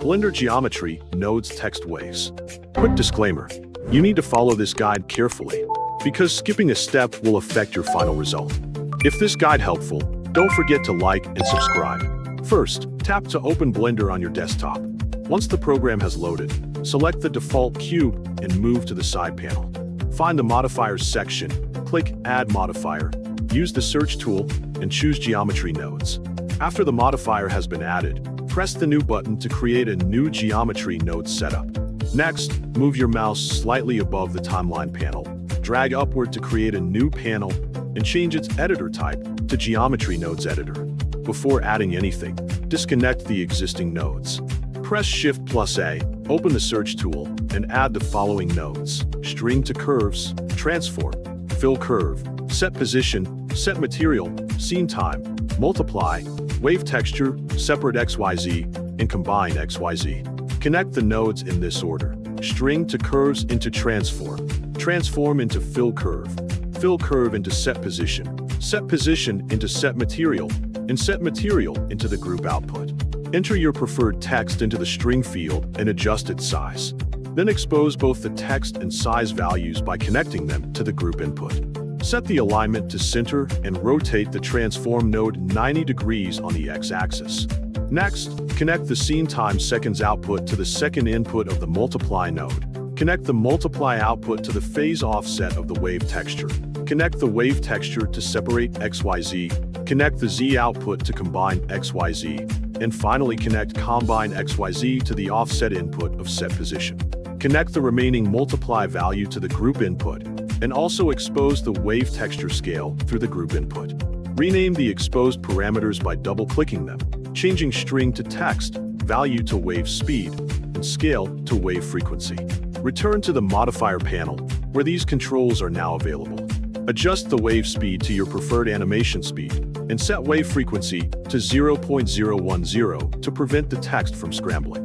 Blender geometry, nodes, text waves. Quick disclaimer, you need to follow this guide carefully, because skipping a step will affect your final result. If this guide helpful, don't forget to like and subscribe. First, tap to open Blender on your desktop. Once the program has loaded, select the default cube and move to the side panel. Find the Modifiers section, click Add Modifier, use the search tool, and choose Geometry Nodes. After the modifier has been added, press the New button to create a new geometry node setup. Next, move your mouse slightly above the timeline panel, drag upward to create a new panel, and change its editor type to Geometry Nodes Editor. Before adding anything, disconnect the existing nodes. Press Shift+A, open the search tool, and add the following nodes: String to Curves, Transform, Fill Curve, Set Position, Set Material, Scene Time, Multiply, Wave Texture, Separate XYZ, and Combine XYZ. Connect the nodes in this order: String to Curves into Transform, Transform into Fill Curve, Fill Curve into Set Position into Set Material, and Set Material into the group output. Enter your preferred text into the string field and adjust its size. Then expose both the text and size values by connecting them to the group input. Set the alignment to center and rotate the transform node 90 degrees on the x-axis. Next, connect the scene time seconds output to the second input of the multiply node. Connect the multiply output to the phase offset of the wave texture. Connect the wave texture to separate XYZ. Connect the Z output to combine XYZ. And finally connect combine XYZ to the offset input of set position. Connect the remaining multiply value to the group input, and also expose the wave texture scale through the group input. Rename the exposed parameters by double-clicking them, changing string to text, value to wave speed, and scale to wave frequency. Return to the modifier panel, where these controls are now available. Adjust the wave speed to your preferred animation speed, and set wave frequency to 0.010 to prevent the text from scrambling.